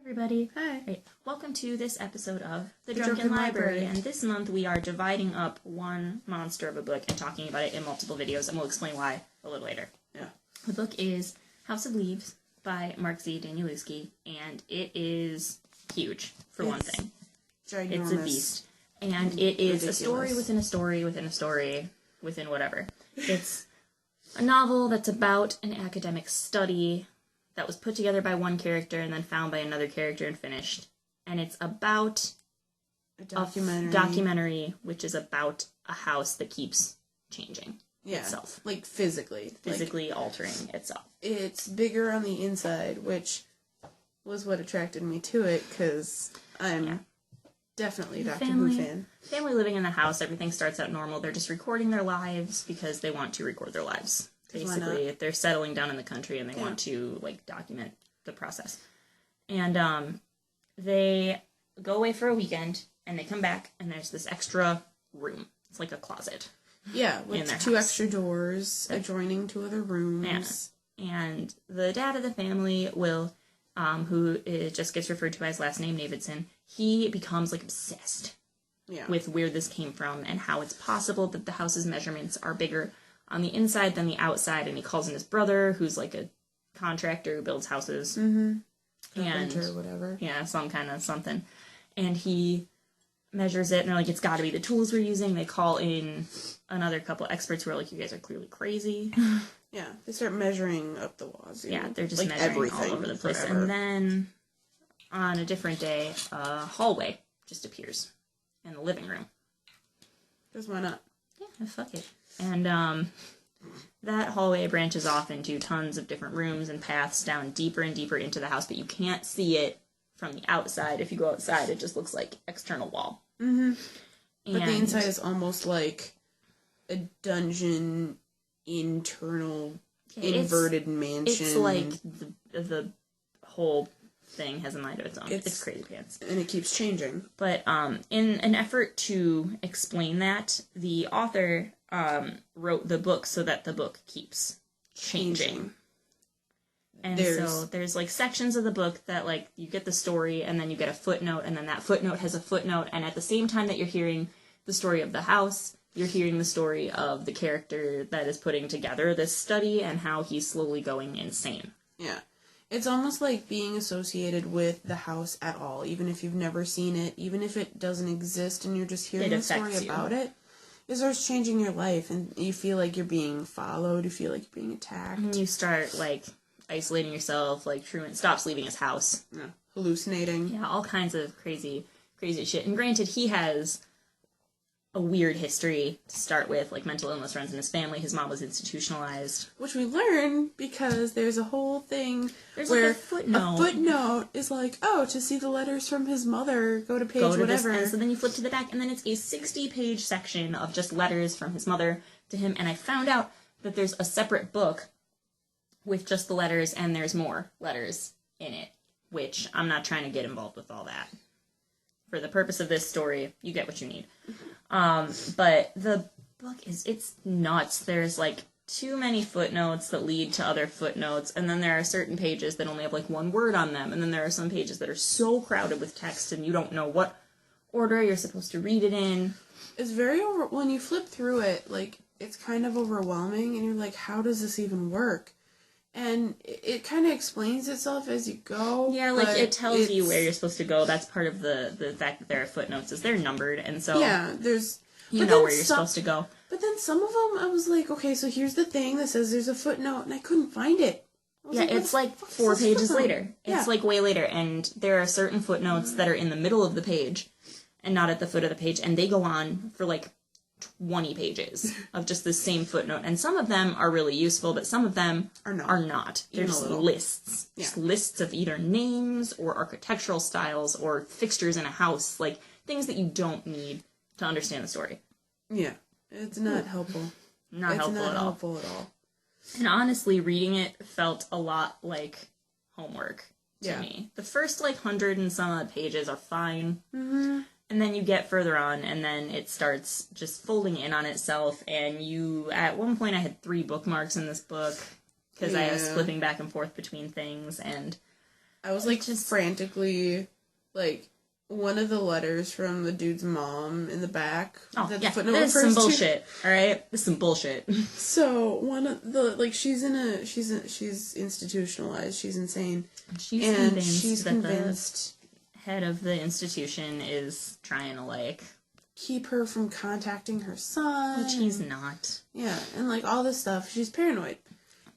Everybody. Hi. Right. Welcome to this episode of The Drunken Library. And this month we are dividing up one monster of a book and talking about it in multiple videos, and we'll explain why a little later. Yeah. The book is House of Leaves by Mark Z Danielewski, and it is huge, for one thing. Ginormous. It's a beast. And it is ridiculous. A story within a story within a story within whatever. It's a novel that's about an academic study that was put together by one character and then found by another character and finished. And it's about a documentary. Documentary, which is about a house that keeps changing itself. Like physically. Physically altering itself. It's bigger on the inside, which was what attracted me to it, because I'm definitely a Doctor Who fan. Family living in the house, everything starts out normal. They're just recording their lives because they want to record their lives. Basically, if they're settling down in the country and they want to, document the process. And they go away for a weekend, and they come back, and there's this extra room. It's like a closet. Yeah, with two extra doors adjoining to other rooms. Yeah. And the dad of the family, Will, who just gets referred to by his last name, Davidson, he becomes, obsessed with where this came from and how it's possible that the house's measurements are bigger on the inside than the outside, and he calls in his brother, who's a contractor who builds houses. Mm-hmm. And or whatever. Yeah, some kind of something. And he measures it, and they're like, it's got to be the tools we're using. They call in another couple experts who are like, you guys are clearly crazy. Yeah, they start measuring up the walls. Yeah, they're just measuring everything all over the place. Forever. And then, on a different day, a hallway just appears in the living room. Because why not? Yeah, fuck it. And, that hallway branches off into tons of different rooms and paths down deeper and deeper into the house, but you can't see it from the outside. If you go outside, it just looks like external wall. Mm-hmm. But the inside is almost like a dungeon, internal, inverted mansion. It's like the whole thing has a mind of its own. It's crazy pants. And it keeps changing. But in an effort to explain that, the author wrote the book so that the book keeps changing. And so there's sections of the book that you get the story and then you get a footnote, and then that footnote has a footnote, and at the same time that you're hearing the story of the house, you're hearing the story of the character that is putting together this study and how he's slowly going insane. Yeah. It's almost like being associated with the house at all, even if you've never seen it, even if it doesn't exist and you're just hearing the story about it. It starts changing your life, and you feel like you're being followed, you feel like you're being attacked. And you start, isolating yourself, Truman stops leaving his house. Yeah. Hallucinating. Yeah, all kinds of crazy shit. And granted, he has a weird history to start with, mental illness runs in his family. His mom was institutionalized. Which we learn because there's a whole thing where a footnote. A footnote is to see the letters from his mother, go to page whatever. And so then you flip to the back, and then it's a 60-page section of just letters from his mother to him. And I found out that there's a separate book with just the letters, and there's more letters in it, which I'm not trying to get involved with all that. For the purpose of this story, you get what you need. But the book it's nuts. There's too many footnotes that lead to other footnotes, and then there are certain pages that only have one word on them, and then there are some pages that are so crowded with text and you don't know what order you're supposed to read it in. It's very when you flip through it, it's kind of overwhelming, and you're like, how does this even work? And it kind of explains itself as you go. Yeah, it tells you where you're supposed to go. That's part of the fact that there are footnotes, is they're numbered, and so there's you know where you're supposed to go. But then some of them, I was like, okay, so here's the thing that says there's a footnote, and I couldn't find it. Yeah, it's 4 pages later. It's way later, and there are certain footnotes that are in the middle of the page, and not at the foot of the page, and they go on for 20 pages of just the same footnote. And some of them are really useful, but some of them are not. They're just lists. Yeah. Just lists of either names or architectural styles or fixtures in a house, things that you don't need to understand the story. Yeah. It's not helpful. Not helpful at all. And honestly, reading it felt a lot like homework to me. The first 100 and some odd pages are fine. Mm-hmm. And then you get further on, and then it starts just folding in on itself, and at one point I had 3 bookmarks in this book, because I was flipping back and forth between things, and I was, like, just frantically, like, one of the letters from the dude's mom in the back. Oh, yeah, this is some bullshit, alright? This is some bullshit. So, one of the, like, she's institutionalized, she's insane. She's convinced the head of the institution is trying to, like... keep her from contacting her son. Which he's not. Yeah, and, like, all this stuff. She's paranoid.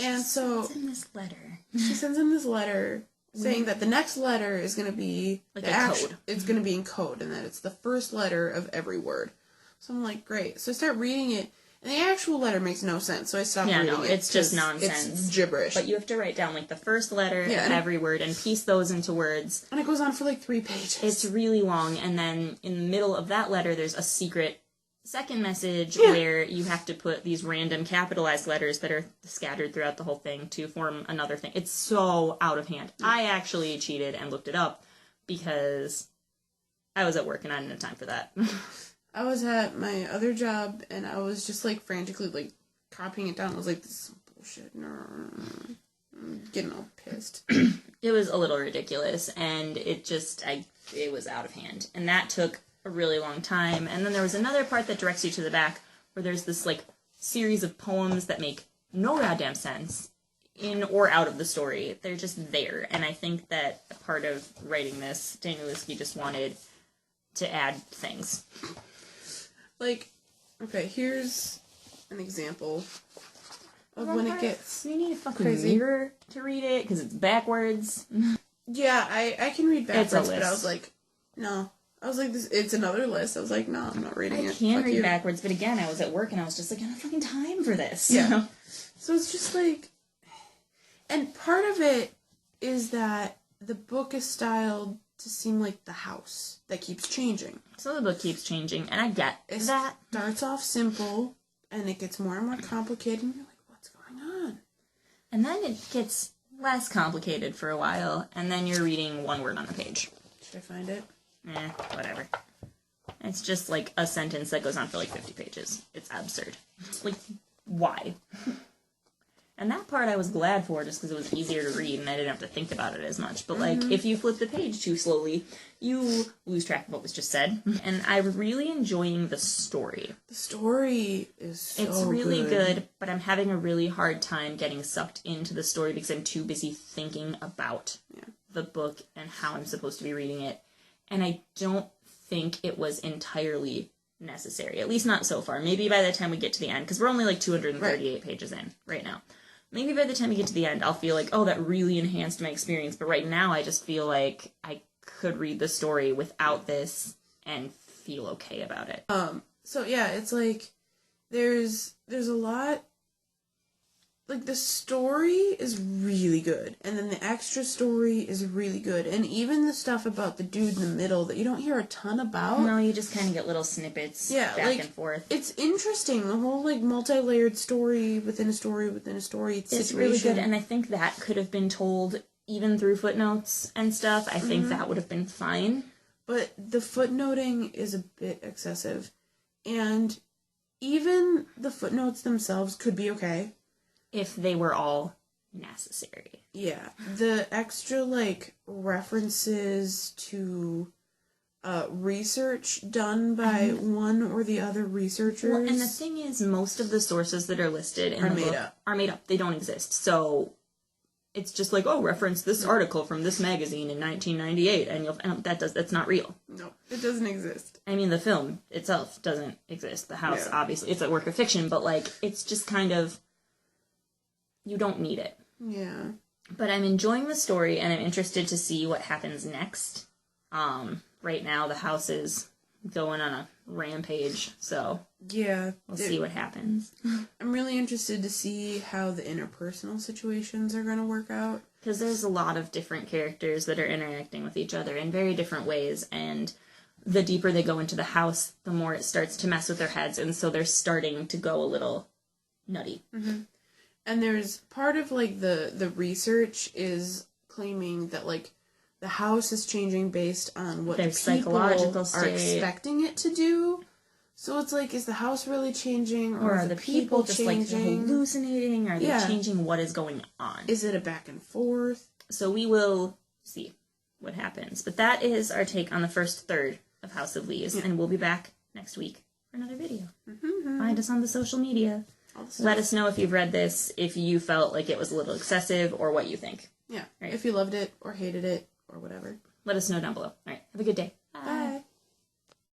And so... She sends him this letter saying that the next letter is going to be... like a code. It's going to be in code, and that it's the first letter of every word. So I'm like, great. So I start reading it, and the actual letter makes no sense, so I stopped reading it. Yeah, no, it's just nonsense. It's gibberish. But you have to write down, like, the first letter of every word and piece those into words. And it goes on for, like, 3 pages. It's really long, and then in the middle of that letter, there's a secret second message where you have to put these random capitalized letters that are scattered throughout the whole thing to form another thing. It's so out of hand. I actually cheated and looked it up because I was at work and I didn't have time for that. I was at my other job and I was just like frantically like copying it down. I was like, this is bullshit. No. I'm getting all pissed. It was a little ridiculous and it was out of hand. And that took a really long time. And then there was another part that directs you to the back where there's this like series of poems that make no goddamn sense in or out of the story. They're just there. And I think that a part of writing this, Danielewski just wanted to add things. Like, okay, here's an example of when it gets you need a fucking mirror to read it because it's backwards. Yeah, I can read backwards, but I was like, no. I was like, it's another list. I was like, no, I'm not reading it. I can read backwards, but again, I was at work and I was just like, I don't have fucking time for this. Yeah. So it's just like, and part of it is that the book is styled to seem like the house that keeps changing. So the book keeps changing, and I get that. It starts off simple, and it gets more and more complicated, and you're like, what's going on? And then it gets less complicated for a while, and then you're reading one word on the page. Should I find it? Whatever. It's just like a sentence that goes on for like 50 pages. It's absurd. Like, why? And that part I was glad for just because it was easier to read and I didn't have to think about it as much. But, like, if you flip the page too slowly, you lose track of what was just said. And I'm really enjoying the story. The story is so It's really good, but I'm having a really hard time getting sucked into the story because I'm too busy thinking about the book and how I'm supposed to be reading it. And I don't think it was entirely necessary. At least not so far. Maybe by the time we get to the end, because we're only like 238 pages in right now. Maybe by the time we get to the end, I'll feel like, oh, that really enhanced my experience. But right now, I just feel like I could read the story without this and feel okay about it. So yeah, it's like there's a lot. Like, the story is really good, and then the extra story is really good, and even the stuff about the dude in the middle that you don't hear a ton about. No, you just kind of get little snippets back and forth. It's interesting, the whole, like, multi-layered story within a story within a story It's really good, and I think that could have been told even through footnotes and stuff. I think that would have been fine. But the footnoting is a bit excessive, and even the footnotes themselves could be okay. If they were all necessary. Yeah. The extra, like, references to research done by one or the other researchers. Well, and the thing is, most of the sources that are listed in the book are made up. They don't exist. So it's just like, oh, reference this article from this magazine in 1998, and that's not real. No, it doesn't exist. I mean, the film itself doesn't exist. The house, obviously, it's a work of fiction, but, like, it's just kind of... You don't need it. Yeah. But I'm enjoying the story, and I'm interested to see what happens next. Right now, the house is going on a rampage, so... Yeah. We'll see what happens. I'm really interested to see how the interpersonal situations are going to work out. Because there's a lot of different characters that are interacting with each other in very different ways, and the deeper they go into the house, the more it starts to mess with their heads, and so they're starting to go a little nutty. Mm-hmm. And there's part of, like, the research is claiming that, like, the house is changing based on what the people are expecting it to do. So it's like, is the house really changing, or are the people just changing? Like, hallucinating? Are they changing what is going on? Is it a back and forth? So we will see what happens. But that is our take on the first third of House of Leaves, and we'll be back next week for another video. Find us on the social media. Let us know if you've read this, if you felt like it was a little excessive, or what you think. Yeah. Right. If you loved it, or hated it, or whatever. Let us know down below. All right. Have a good day.